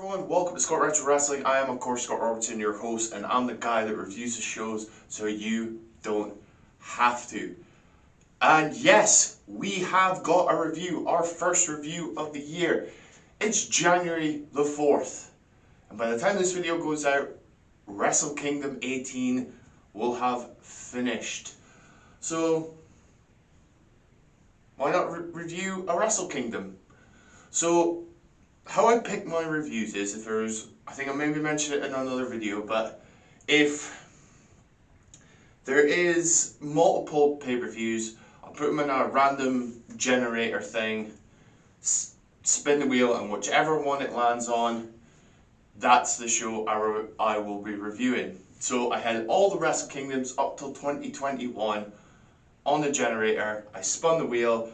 Everyone, welcome to Scott Retro Wrestling. I am of course Scott Robertson, your host, and I'm the guy that reviews the shows so you don't have to. And yes, we have got a review, our first review of the year. It's January the 4th, and by the time this video goes out, Wrestle Kingdom 18 will have finished. So why not review a Wrestle Kingdom? So how I pick my reviews is, if there's, I think I maybe mentioned it in another video, but if there is multiple pay-per-views, I'll put them in a random generator thing, spin the wheel, and whichever one it lands on, that's the show I will be reviewing. So I had all the Wrestle Kingdoms up till 2021 on the generator, I spun the wheel,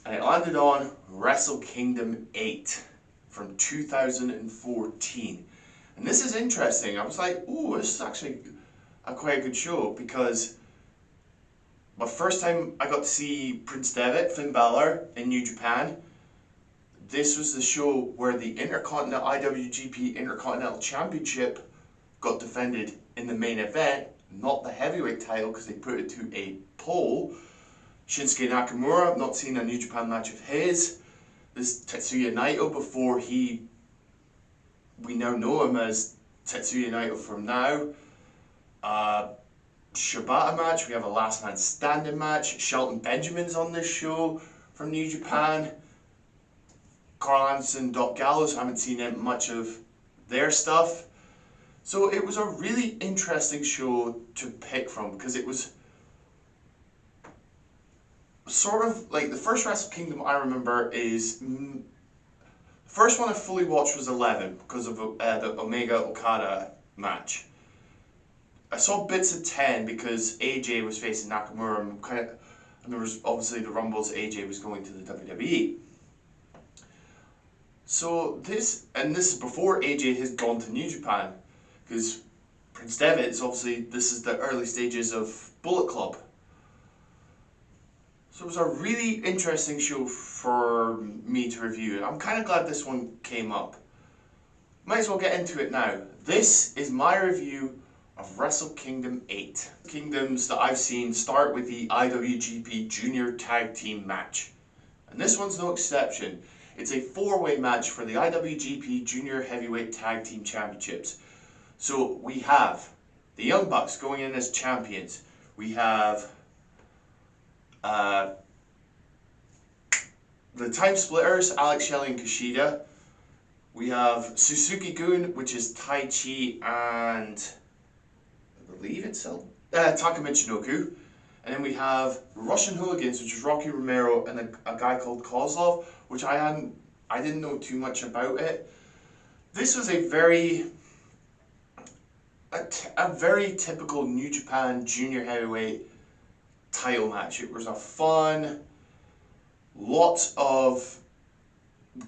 and it landed on Wrestle Kingdom 8. From 2014, and this is interesting. I was like, oh, this is actually quite a good show, because my first time I got to see Prince Devitt, Finn Balor, in New Japan, this was the show where the IWGP Intercontinental Championship got defended in the main event, not the heavyweight title, because they put it to a poll. Shinsuke Nakamura, I've not seen a New Japan match of his. This Tetsuya Naito, before we now know him as Tetsuya Naito from now. Shibata match, we have a last man standing match. Shelton Benjamin's on this show from New Japan. Carl Anderson, Doc Gallows, I haven't seen much of their stuff. So it was a really interesting show to pick from, because it was sort of like the first Wrestle Kingdom I remember is, the first one I fully watched was 11 because of the Omega Okada match. I saw bits of 10 because AJ was facing Nakamura, and there was obviously the Rumbles, AJ was going to the WWE. So this is before AJ has gone to New Japan, because Prince Devitt is obviously, this is the early stages of Bullet Club. So it was a really interesting show for me to review. I'm kind of glad this one came up. Might as well get into it now. This is my review of Wrestle Kingdom 8. Kingdoms that I've seen start with the IWGP Junior Tag Team match. And this one's no exception. It's a four-way match for the IWGP Junior Heavyweight Tag Team Championships. So we have the Young Bucks going in as champions. We have the Time Splitters, Alex Shelley and Kushida. We have Suzuki-gun, which is Tai Chi and I believe it's Taka Michinoku. And then we have Russian Hooligans, which is Rocky Romero and a guy called Kozlov, which I didn't know too much about it. This was a very typical New Japan Junior Heavyweight title match. It was a fun, lots of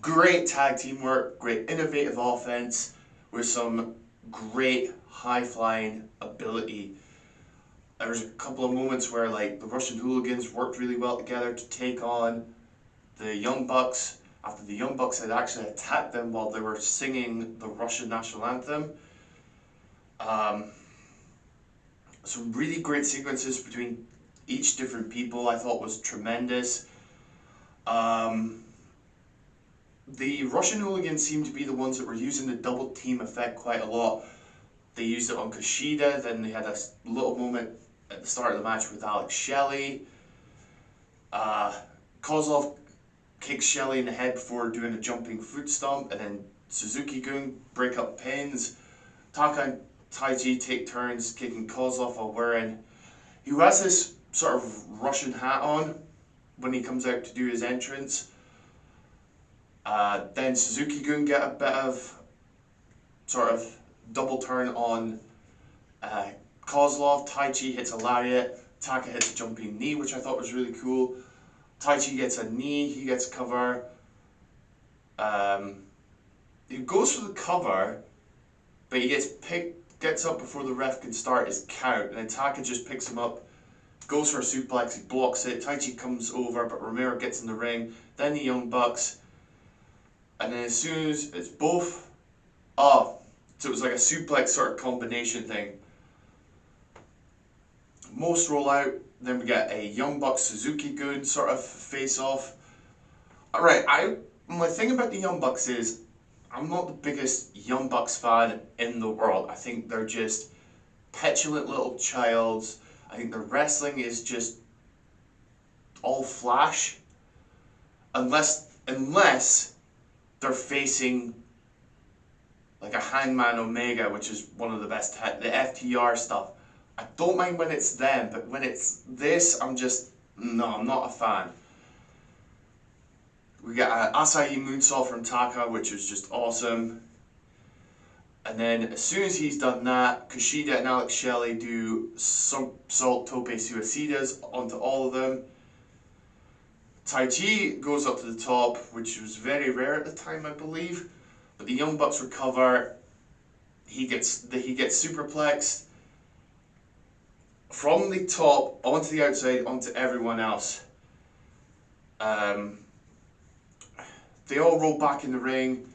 great tag team work, great innovative offense with some great high-flying ability. There was a couple of moments where like the Russian Hooligans worked really well together to take on the Young Bucks after the Young Bucks had actually attacked them while they were singing the Russian national anthem. Some really great sequences between each different people I thought was tremendous. The Russian Hooligans seemed to be the ones that were using the double team effect quite a lot. They used it on Kushida, then they had a little moment at the start of the match with Alex Shelley. Kozlov kicks Shelley in the head before doing a jumping foot stomp, and then Suzuki-gun break up pins. Taka and Taiji take turns kicking Kozlov while wearing, he has this sort of Russian hat on when he comes out to do his entrance. Then Suzuki-gun get a bit of sort of double turn on Kozlov. Taichi hits a lariat, Taka hits a jumping knee, which I thought was really cool. Taichi gets a knee, he gets cover. He goes for the cover, but he gets up before the ref can start his count, and then Taka just picks him up, goes for a suplex, he blocks it, Taichi comes over, but Romero gets in the ring, then the Young Bucks, and then as soon as it's both Oh, so it was like a suplex sort of combination thing. Most roll out, then we get a Young Bucks Suzuki Gun sort of face off. Alright, my thing about the Young Bucks is I'm not the biggest Young Bucks fan in the world. I think they're just petulant little childs. I think their wrestling is just all flash. Unless they're facing like a Hangman Omega, which is one of the best, the FTR stuff. I don't mind when it's them, but when it's this, I'm not a fan. We got an Asai moonsault from Taka, which was just awesome. And then as soon as he's done that, Kushida and Alex Shelley do some salt tope suicidas onto all of them. Tai Chi goes up to the top, which was very rare at the time, I believe. But the Young Bucks recover. He gets superplexed from the top onto the outside onto everyone else. They all roll back in the ring.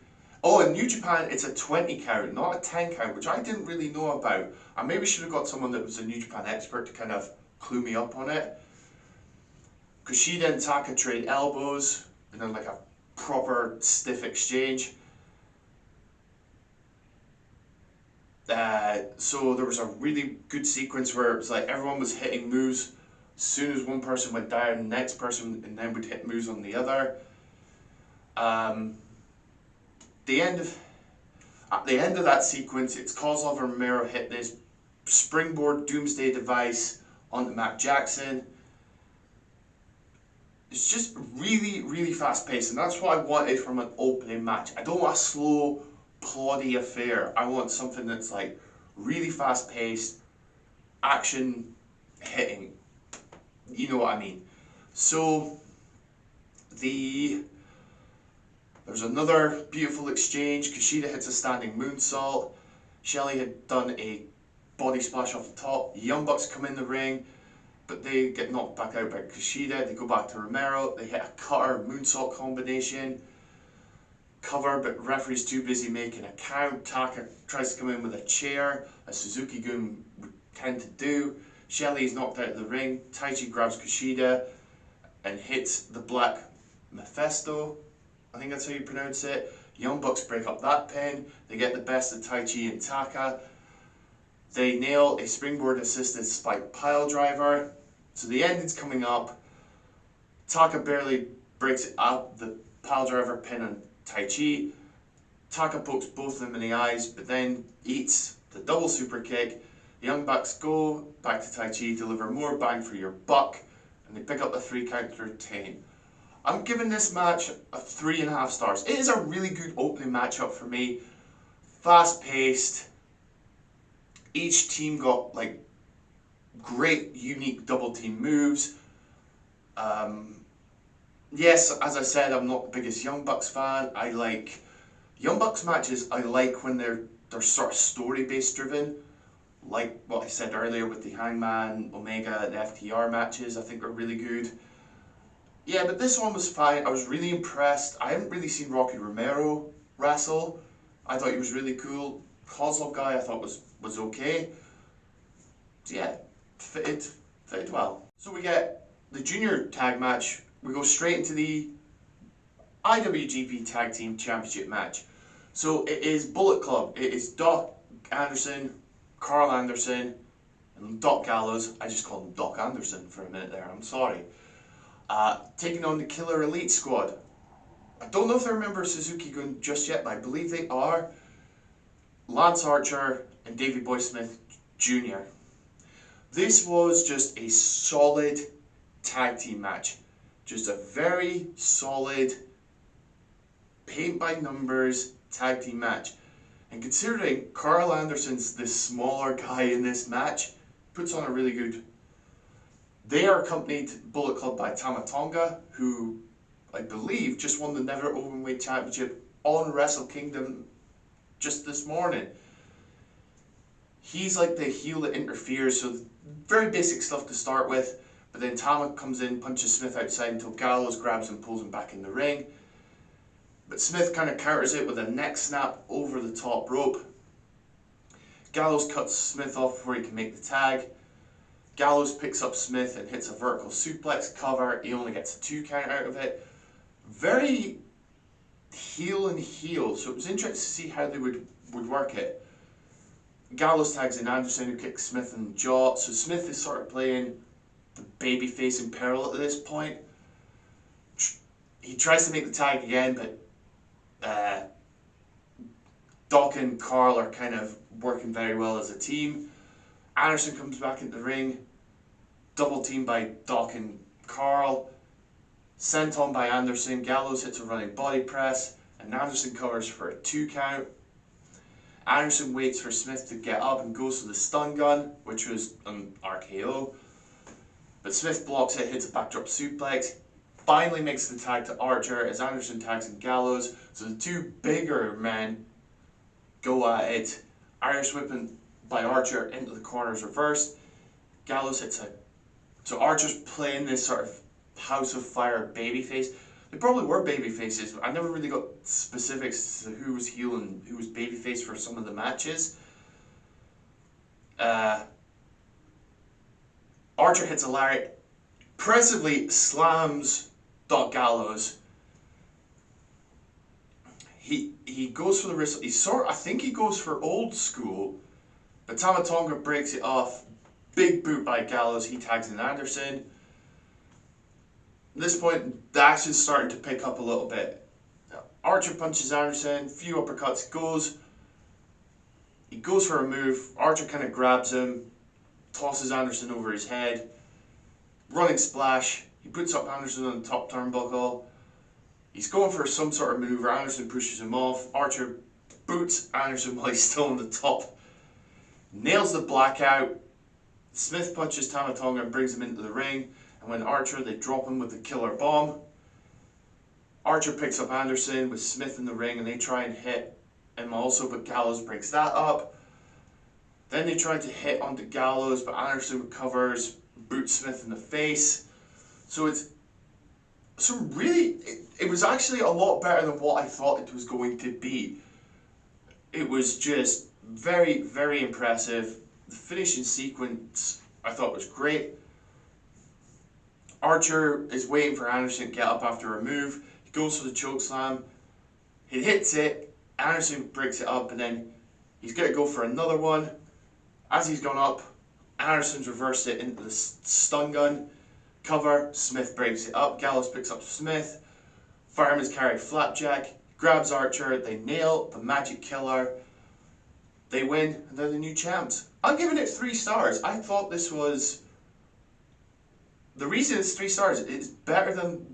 Oh, in New Japan, it's a 20 count, not a 10 count, which I didn't really know about. I maybe should have got someone that was a New Japan expert to kind of clue me up on it. Kushida and Taka trade elbows, and then like a proper stiff exchange. So there was a really good sequence where it was like everyone was hitting moves. As soon as one person went down, the next person and then would hit moves on the other. At the end of that sequence, it's Kozlov and Romero hit this springboard doomsday device onto Matt Jackson. It's just really, really fast paced, and that's what I wanted from an opening match. I don't want a slow, ploddy affair. I want something that's like really fast paced, action hitting. You know what I mean. So there's another beautiful exchange. Kushida hits a standing moonsault. Shelley had done a body splash off the top. Young Bucks come in the ring, but they get knocked back out by Kushida. They go back to Romero. They hit a cutter moonsault combination. Cover, but referee's too busy making a count. Taka tries to come in with a chair, as Suzuki Gun would tend to do. Shelley is knocked out of the ring. Taichi grabs Kushida and hits the Black Mephisto. I think that's how you pronounce it. Young Bucks break up that pin. They get the best of Taichi and Taka. They nail a springboard assisted spike pile driver. So the ending's coming up. Taka barely breaks it up, the pile driver pin on Taichi. Taka pokes both of them in the eyes, but then eats the double super kick. The Young Bucks go back to Taichi, deliver more bang for your buck, and they pick up the 3 count through 10. I'm giving this match a 3.5 stars. It is a really good opening matchup for me. Fast paced. Each team got like great unique double team moves. Yes, as I said, I'm not the biggest Young Bucks fan. I like Young Bucks matches. I like when they're sort of story based driven, like what I said earlier with the Hangman, Omega, and FTR matches. I think they're really good. Yeah, but this one was fine. I was really impressed. I haven't really seen Rocky Romero wrestle. I thought he was really cool. Kozlov guy I thought was okay. So yeah, fitted well. So we get the junior tag match. We go straight into the IWGP Tag Team Championship match. So it is Bullet Club. It is Doc Anderson, Carl Anderson, and Doc Gallows. I just called him Doc Anderson for a minute there. I'm sorry. Taking on the Killer Elite Squad. I don't know if they're a member of Suzuki Gun just yet, but I believe they are. Lance Archer and Davey Boy Smith Jr. This was just a solid tag team match. Just a very solid, paint by numbers tag team match. And considering Carl Anderson's the smaller guy in this match, puts on a really good. They are accompanied Bullet Club by Tama Tonga, who I believe just won the Never Openweight Championship on Wrestle Kingdom just this morning. He's like the heel that interferes, so very basic stuff to start with. But then Tama comes in, punches Smith outside until Gallows grabs him, pulls him back in the ring. But Smith kind of counters it with a neck snap over the top rope. Gallows cuts Smith off before he can make the tag. Gallows picks up Smith and hits a vertical suplex cover. He only gets a 2 count out of it. Very heel and heel, so it was interesting to see how they would work it. Gallows tags in Anderson, who kicks Smith in the jaw, so Smith is sort of playing the babyface in peril at this point. He tries to make the tag again, but Doc and Carl are kind of working very well as a team. Anderson comes back into the ring, double teamed by Doc and Carl, sent on by Anderson. Gallows hits a running body press, and Anderson covers for a 2 count. Anderson waits for Smith to get up and goes for the stun gun, which was an RKO. But Smith blocks it, hits a backdrop suplex, finally makes the tag to Archer as Anderson tags in Gallows. So the 2 bigger men go at it. Irish whipping by Archer into the corners reversed. Gallows hits a... So Archer's playing this sort of House of Fire babyface. They probably were babyfaces, but I never really got specifics to who was heel and who was babyface for some of the matches. Archer hits a lariat, impressively slams Doc Gallows. He goes for the wrist. I think he goes for old school, but Tama Tonga breaks it off. Big boot by Gallows. He tags in Anderson. At this point, the action's starting to pick up a little bit. Archer punches Anderson, few uppercuts, he goes for a move. Archer kind of grabs him, tosses Anderson over his head. Running splash, he puts up Anderson on the top turnbuckle. He's going for some sort of move. Anderson pushes him off. Archer boots Anderson while he's still on the top. Nails the blackout. Smith punches Tama Tonga and brings him into the ring. And when Archer, they drop him with the killer bomb. Archer picks up Anderson with Smith in the ring and they try and hit him also, but Gallows breaks that up. Then they try to hit onto Gallows, but Anderson recovers, boots Smith in the face. So it's some really, it was actually a lot better than what I thought it was going to be. It was just very, very impressive. The finishing sequence I thought was great. Archer is waiting for Anderson to get up after a move. He goes for the chokeslam. He hits it. Anderson breaks it up, and then he's going to go for another one. As he's gone up, Anderson's reversed it into the stun gun. Cover. Smith breaks it up. Gallows picks up Smith. Fireman's carry flapjack. Grabs Archer. They nail the magic killer. They win, and they're the new champs. I'm giving it 3 stars. I thought this was... The reason it's 3 stars, it's better than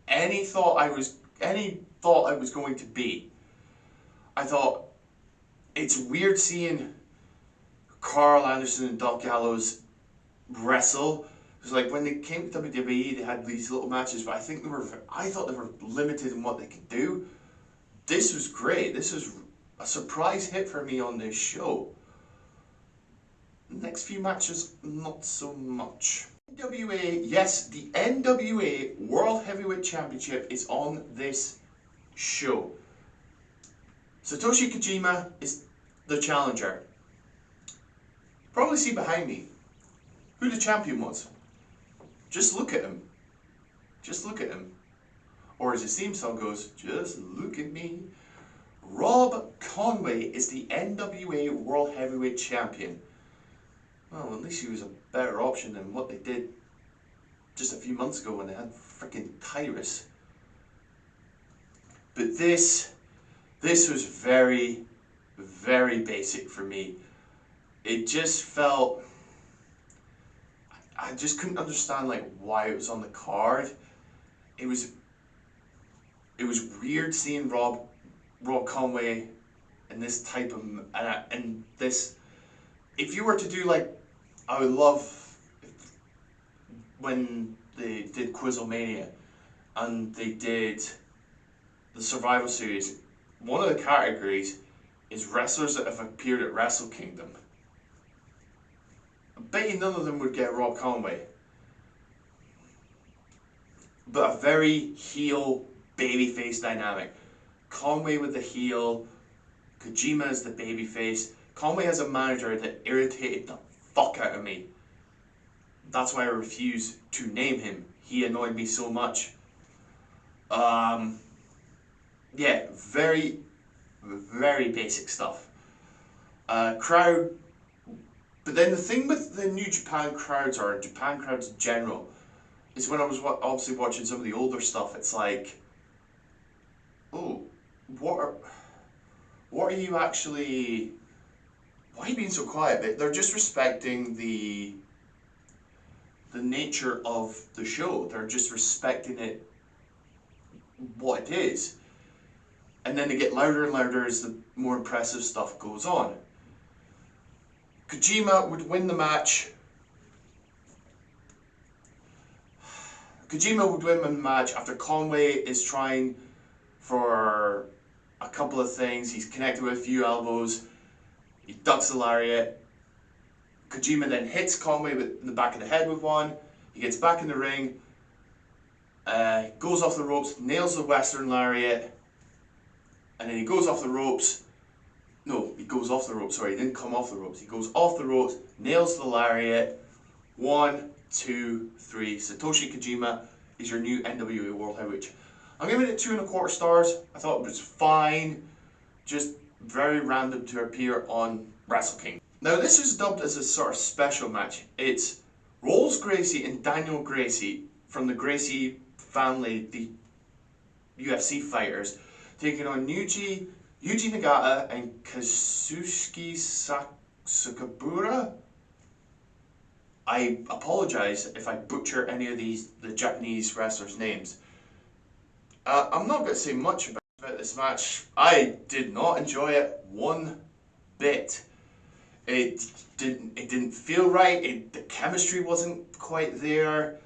any thought I was going to be. I thought it's weird seeing Carl Anderson and Doc Gallows wrestle. Because like when they came to WWE, they had these little matches, but I thought they were limited in what they could do. This was great. This was a surprise hit for me on this show. Next few matches, not so much. NWA, yes, the NWA World Heavyweight Championship is on this show. Satoshi Kojima is the challenger. Probably see behind me who the champion was. Just look at him. Just look at him. Or as his theme song goes, just look at me. Rob Conway is the NWA World Heavyweight Champion. Well, at least he was a better option than what they did just a few months ago when they had freaking Tyrus. But this was very, very basic for me. It just felt... I just couldn't understand like why it was on the card. It was weird seeing Rob Conway in this type of... and this... If you were to do like, I would love when they did Quizlemania and they did the Survival Series, one of the categories is wrestlers that have appeared at Wrestle Kingdom. I bet you none of them would get Rob Conway. But a very heel babyface dynamic. Conway with the heel, Kojima is the babyface. Conway has a manager that irritated the fuck out of me. That's why I refuse to name him. He annoyed me so much. Yeah, very, very basic stuff. Crowd. But then the thing with the New Japan crowds, or Japan crowds in general, is when I was obviously watching some of the older stuff, it's like, oh, what are you actually, why are you being so quiet? They're just respecting the nature of the show. They're just respecting it, what it is. And then they get louder and louder as the more impressive stuff goes on. Kojima would win the match. Kojima would win the match after Conway is trying for a couple of things. He's connected with a few elbows. He ducks the lariat. Kojima then hits Conway in the back of the head with one. He gets back in the ring. Goes off the ropes, nails the Western lariat. And then he goes off the ropes. No, he goes off the ropes. Sorry, he didn't come off the ropes. He goes off the ropes, nails the lariat. 1, 2, 3. Satoshi Kojima is your new NWA World Heavyweight. I'm giving it 2.25 stars. I thought it was fine. Just very random to appear on Wrestle King. Now this is dubbed as a sort of special match. It's Rolls Gracie and Daniel Gracie from the Gracie family, the UFC fighters, taking on Yuji Nagata and Kazuki Sakabura. I apologize if I butcher any of the Japanese wrestlers' names. I'm not going to say much about this match. I did not enjoy it one bit. It didn't feel right. The chemistry wasn't quite there.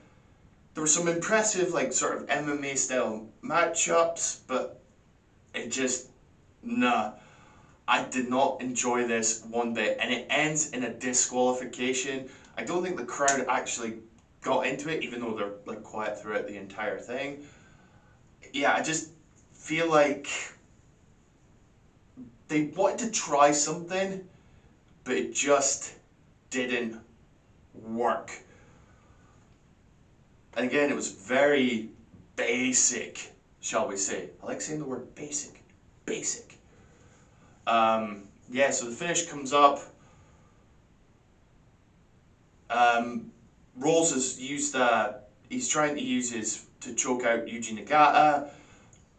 There were some impressive, like, sort of MMA style matchups, but it just, nah. I did not enjoy this one bit, and it ends in a disqualification. I don't think the crowd actually got into it, even though they're like quiet throughout the entire thing. Yeah, I just feel like they wanted to try something, but it just didn't work. And again, it was very basic, shall we say. I like saying the word basic. Basic. Yeah, so the finish comes up. Rolls has used he's trying to use his to choke out Yuji Nagata.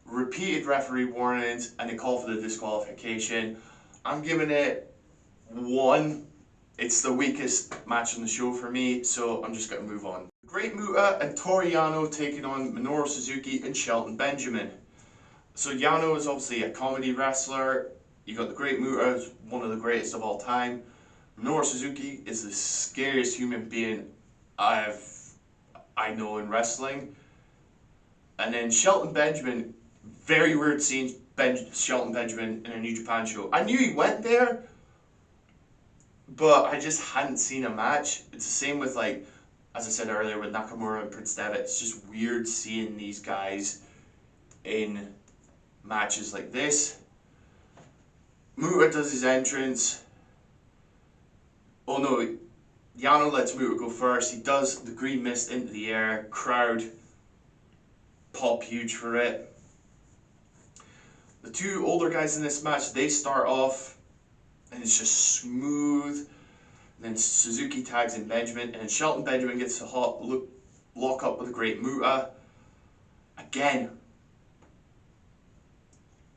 Repeated referee warnings, and they call for the disqualification. I'm giving it 1. It's the weakest match on the show for me, so I'm just going to move on. Great Muta and Toru Yano taking on Minoru Suzuki and Shelton Benjamin. So Yano is obviously a comedy wrestler. You got the Great Muta, one of the greatest of all time. Minoru Suzuki is the scariest human being I know in wrestling. And then Shelton Benjamin, very weird seeing Shelton Benjamin in a New Japan show. I knew he went there, but I just hadn't seen a match. It's the same with, like, as I said earlier, with Nakamura and Prince Devitt. It's just weird seeing these guys in matches like this. Muta does his entrance. Oh no, Yano lets Muta go first. He does the green mist into the air. Crowd pop huge for it. The two older guys in this match, they start off and it's just smooth. And then Suzuki tags in Benjamin, and Shelton Benjamin gets to lock up with a Great Muta. Again,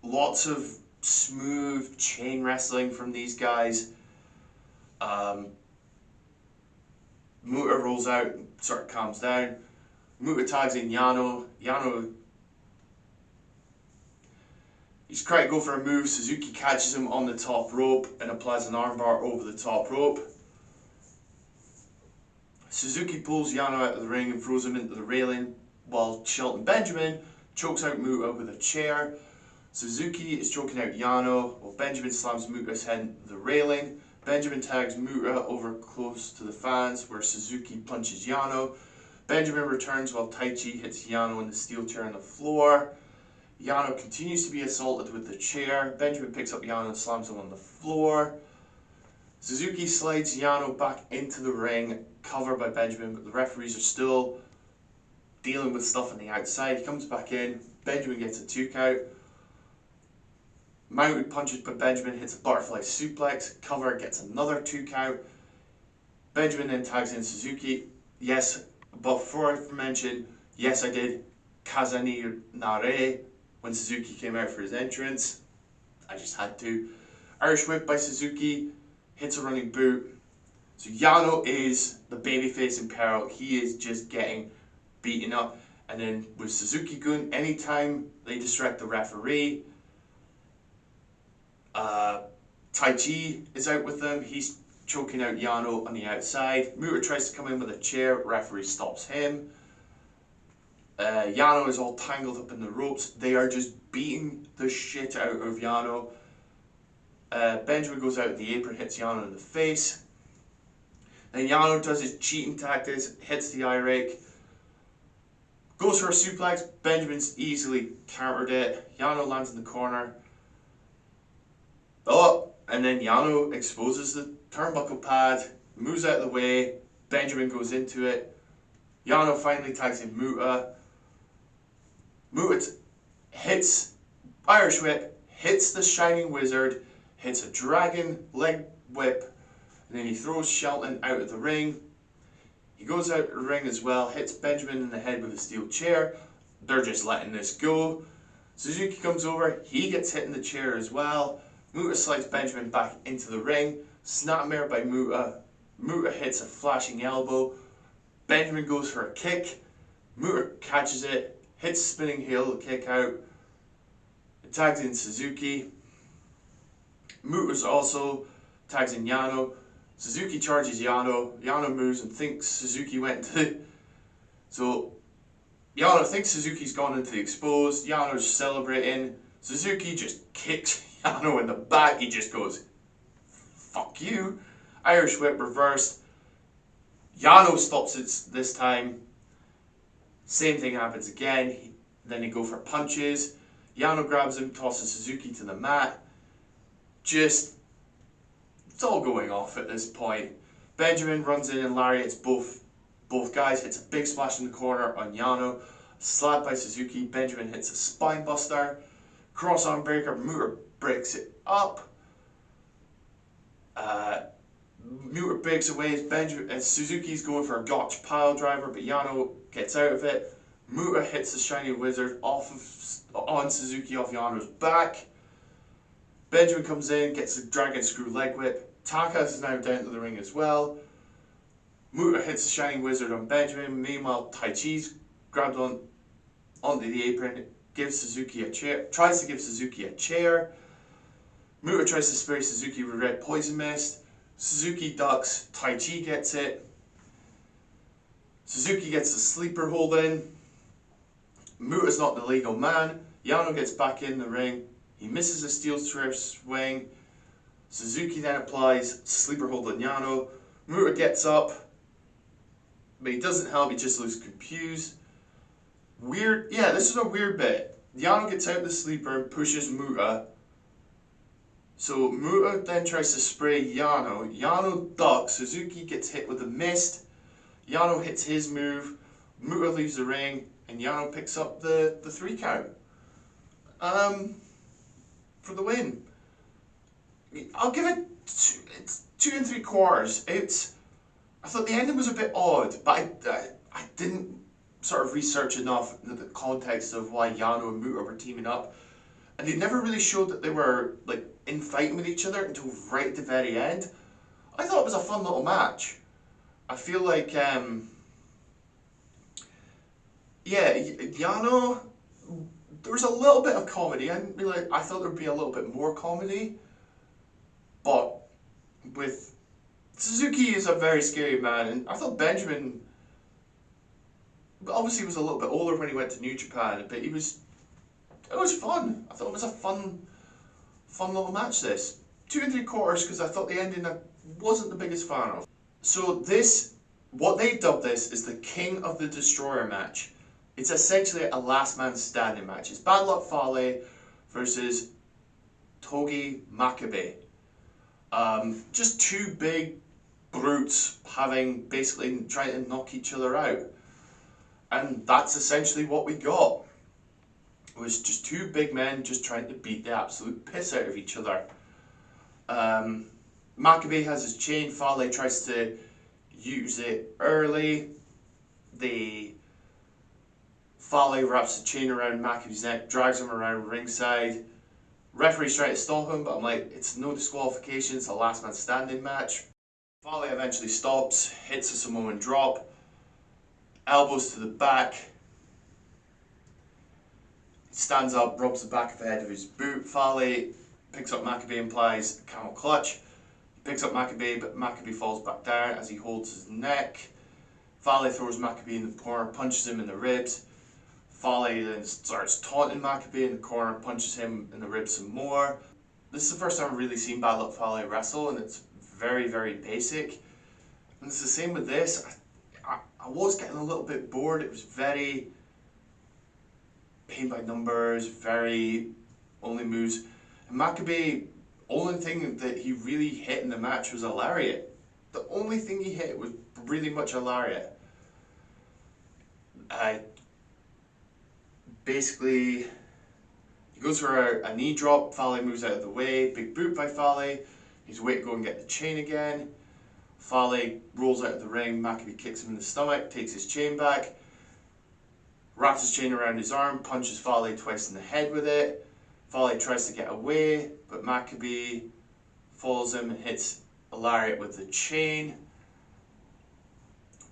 lots of smooth chain wrestling from these guys. Muta rolls out and sort of calms down. Muta tags in Yano. Yano, he's trying to go for a move. Suzuki catches him on the top rope and applies an armbar over the top rope. Suzuki pulls Yano out of the ring and throws him into the railing, while Shelton Benjamin chokes out Muta with a chair. Suzuki is choking out Yano, while Benjamin slams Muta's head into the railing. Benjamin tags Muta over close to the fans, where Suzuki punches Yano. Benjamin returns while Taichi hits Yano in the steel chair on the floor. Yano continues to be assaulted with the chair. Benjamin picks up Yano and slams him on the floor. Suzuki slides Yano back into the ring, covered by Benjamin, but the referees are still dealing with stuff on the outside. He comes back in. Benjamin gets a 2 count. Mounted punches by Benjamin, hits a butterfly suplex. Cover gets another 2 count. Benjamin then tags in Suzuki. Yes, but before I mention, yes, I did Kazani Nare when Suzuki came out for his entrance. I just had to. Irish whip by Suzuki, hits a running boot. So Yano is the babyface in peril. He is just getting beaten up. And then with Suzuki Gun, anytime they distract the referee, Tai Chi is out with them. He's choking out Yano on the outside. Muta tries to come in with a chair. Referee stops him. Yano is all tangled up in the ropes. They are just beating the shit out of Yano. Benjamin goes out of the apron, hits Yano in the face. Then Yano does his cheating tactics, hits the eye rake. Goes for a suplex. Benjamin's easily countered it. Yano lands in the corner. Oh, and then Yano exposes the turnbuckle pad, moves out of the way. Benjamin goes into it. Yano finally tags in Muta. Muta hits Irish whip, hits the Shining Wizard, hits a dragon leg whip, and then he throws Shelton out of the ring. He goes out of the ring as well, hits Benjamin in the head with a steel chair. They're just letting this go. Suzuki comes over, he gets hit in the chair as well. Muta slides Benjamin back into the ring. Snapmare by Muta. Muta hits a flashing elbow. Benjamin goes for a kick. Muta catches it, hits spinning heel kick out. It tags in Suzuki. Muta's also tags in Yano. Suzuki charges Yano. Yano moves and thinks Suzuki went to. So Yano thinks Suzuki's gone into the exposed. Yano's celebrating. Suzuki just kicks Yano in the back. He just goes, "Fuck you." Irish whip reversed. Yano stops it this time. Same thing happens again. Then they go for punches. Yano grabs him, tosses Suzuki to the mat. It's all going off at this point. Benjamin runs in and lariats both guys. Hits a big splash in the corner on Yano. Slap by Suzuki. Benjamin hits a spine buster. Cross arm breaker. Muta breaks it up. Muta breaks away. Suzuki's going for a gotch pile driver, but Yano gets out of it. Muta hits the Shiny Wizard on Suzuki off Yano's back. Benjamin comes in, gets the dragon screw leg whip. Taka is now down to the ring as well. Muta hits the Shining Wizard on Benjamin. Meanwhile, Tai Chi's grabbed onto the apron, gives Suzuki a chair, tries to give Suzuki a chair. Muta tries to spray Suzuki with red poison mist. Suzuki ducks, Tai Chi gets it. Suzuki gets the sleeper hold in. Muta's not the legal man. Yano gets back in the ring. He misses a steel chair swing. Suzuki then applies sleeper hold on Yano. Muta gets up, but he doesn't help, he just looks confused. This is a weird bit. Yano gets out the sleeper and pushes Muta. So Muta then tries to spray Yano. Yano ducks. Suzuki gets hit with the mist. Yano hits his move. Muta leaves the ring, and Yano picks up the 3 count. For the win. I'll give it 2 3/4. I thought the ending was a bit odd, but I didn't sort of research enough into the context of why Yano and Muta were teaming up, and they never really showed that they were like in fighting with each other until right at the very end. I thought it was a fun little match. I feel like Yano, there was a little bit of comedy. I thought there would be a little bit more comedy, but with Suzuki is a very scary man, and I thought Benjamin obviously was a little bit older when he went to New Japan, but it was fun. I thought it was a fun little match. This 2 3/4 because I thought the ending I wasn't the biggest fan of. So what they dubbed this is the King of the Destroyer match. It's essentially a last man standing match. It's Bad Luck Fale versus Togi Makabe. Just two big brutes having basically trying to knock each other out. And that's essentially what we got. It was just two big men just trying to beat the absolute piss out of each other. Makabe has his chain, Fale tries to use it early. Fale wraps the chain around Makabe's neck, drags him around ringside. Referee's trying to stop him, but I'm like, it's no disqualification, it's a last man standing match. Fale eventually stops, hits a Samoan drop, elbows to the back, stands up, rubs the back of the head of his boot. Fale picks up Makabe and applies a camel clutch. He picks up Makabe, but Makabe falls back down as he holds his neck. Fale throws Makabe in the corner, punches him in the ribs. Fale then starts taunting Makabe in the corner, punches him in the ribs some more. This is the first time I've really seen Bad Luck Fale wrestle, and it's very, very basic. And it's the same with this. I was getting a little bit bored. It was very paint by numbers, very only moves. And Makabe, only thing that he really hit in the match was a lariat. The only thing he hit was really much a lariat. Basically, he goes for a knee drop, Fale moves out of the way, big boot by Fale, he's waiting to go and get the chain again. Fale rolls out of the ring, Makabe kicks him in the stomach, takes his chain back, wraps his chain around his arm, punches Fale twice in the head with it. Fale tries to get away, but Makabe follows him and hits a lariat with the chain.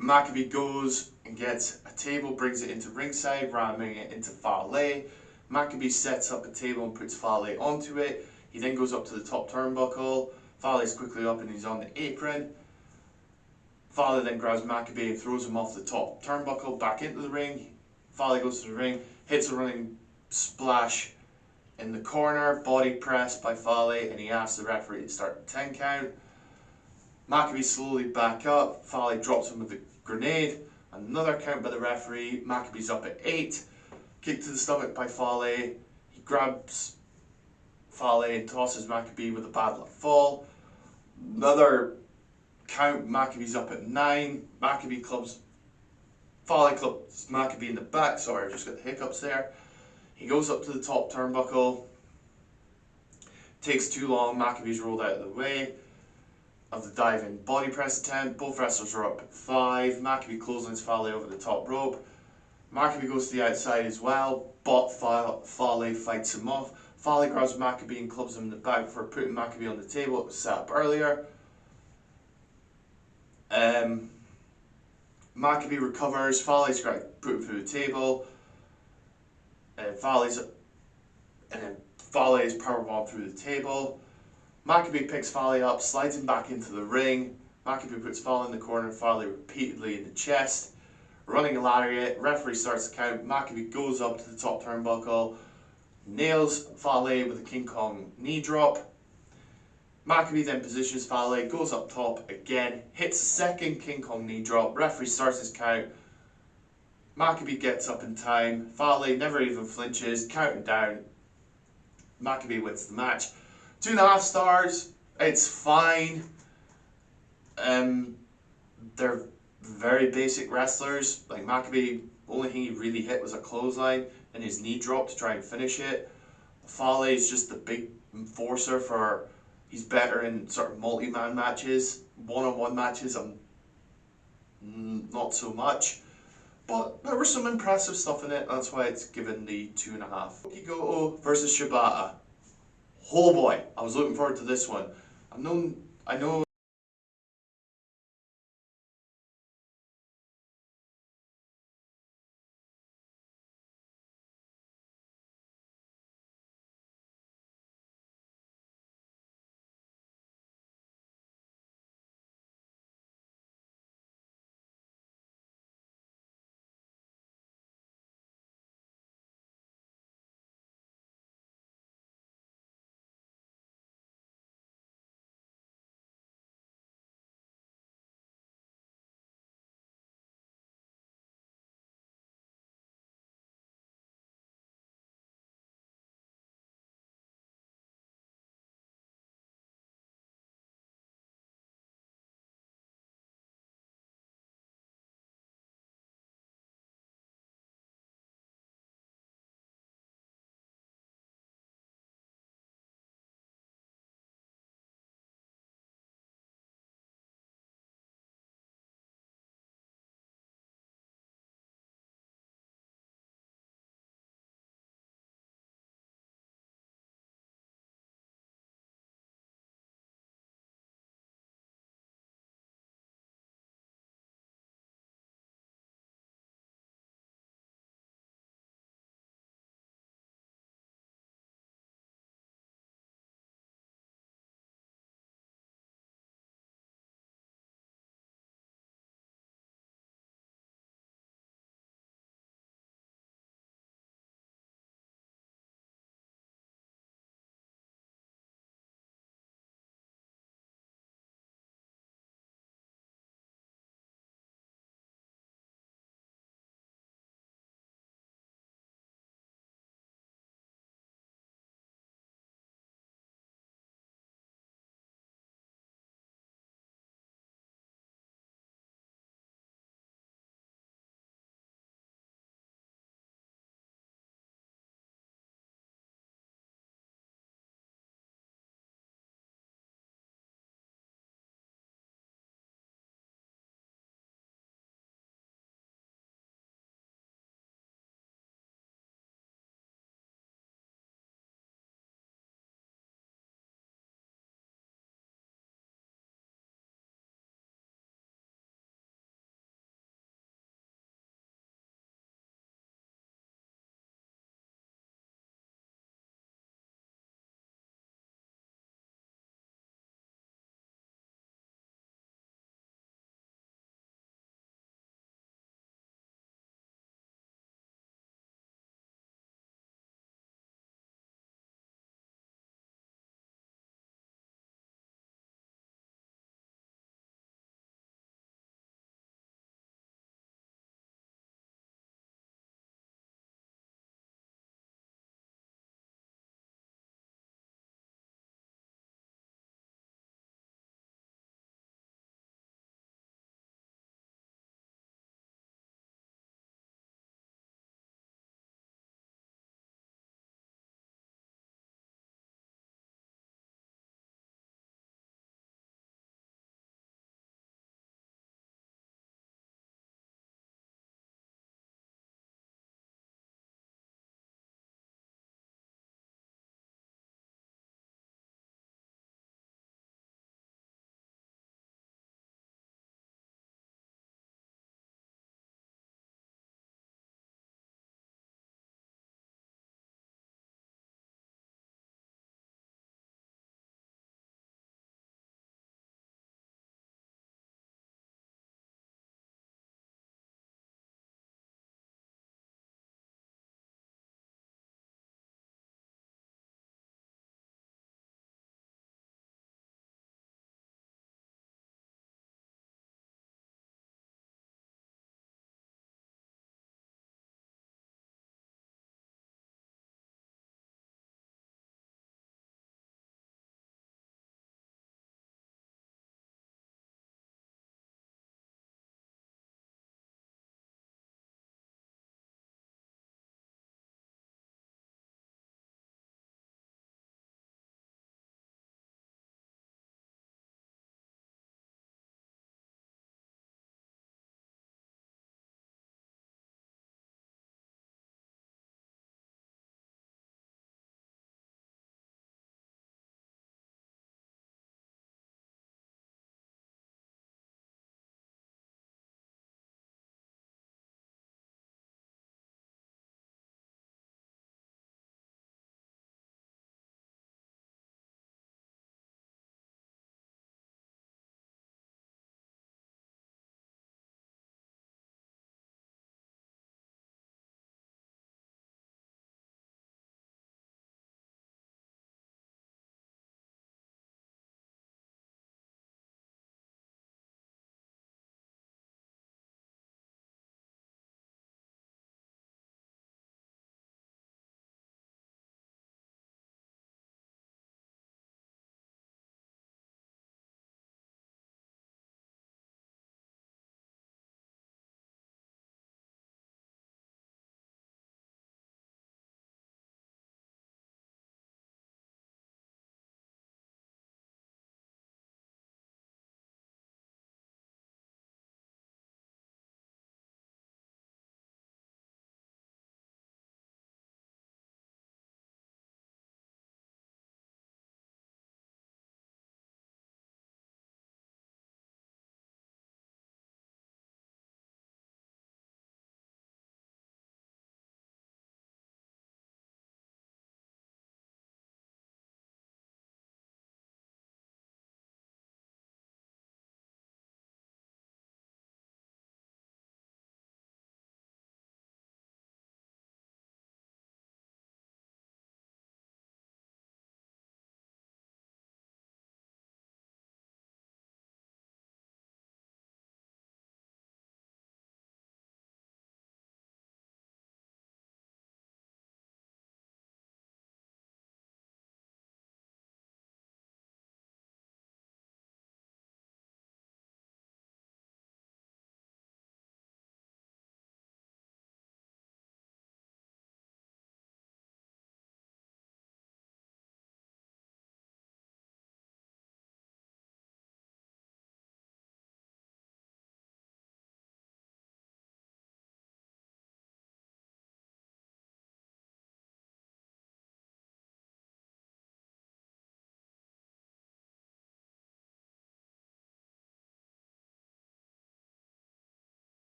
Makabe goes and gets a table, brings it into ringside, ramming it into Fale. Makabe sets up a table and puts Fale onto it. He then goes up to the top turnbuckle. Fale's quickly up and he's on the apron. Fale then grabs Makabe and throws him off the top turnbuckle back into the ring. Fale goes to the ring, hits a running splash in the corner, body press by Fale, and he asks the referee to start the 10 count. Makabe slowly back up, Fale drops him with a grenade, another count by the referee. Makabe's up at 8, kick to the stomach by Fale, he grabs Fale and tosses Makabe with a bad luck fall. Another count, Makabe's up at 9, Fale clubs Makabe in the back, sorry I just got the hiccups there. He goes up to the top turnbuckle, takes too long, Makabe's rolled out of the way of the diving body press attempt. Both wrestlers are up at 5. Makabe clotheslines Fale over the top rope. Makabe goes to the outside as well, but Fale fights him off. Fale grabs Makabe and clubs him in the back before putting Makabe on the table. It was set up earlier. Makabe recovers. Fale's got to put him through the table. Fale is powerbombed through the table. Makabe picks Fale up, slides him back into the ring. Makabe puts Fale in the corner, Fale repeatedly in the chest. Running a lariat, referee starts the count. Makabe goes up to the top turnbuckle, nails Fale with a King Kong knee drop. Makabe then positions Fale, goes up top again, hits the second King Kong knee drop. Referee starts his count. Makabe gets up in time. Fale never even flinches, counting down. Makabe wins the match. 2.5 stars. It's fine. They're very basic wrestlers. Like Makabe, the only thing he really hit was a clothesline and his knee drop to try and finish it. Fale is just the big enforcer for. He's better in sort of multi-man matches. One-on-one matches, not so much. But there was some impressive stuff in it. That's why it's given the 2.5. Goto versus Shibata. Oh boy, I was looking forward to this one. I know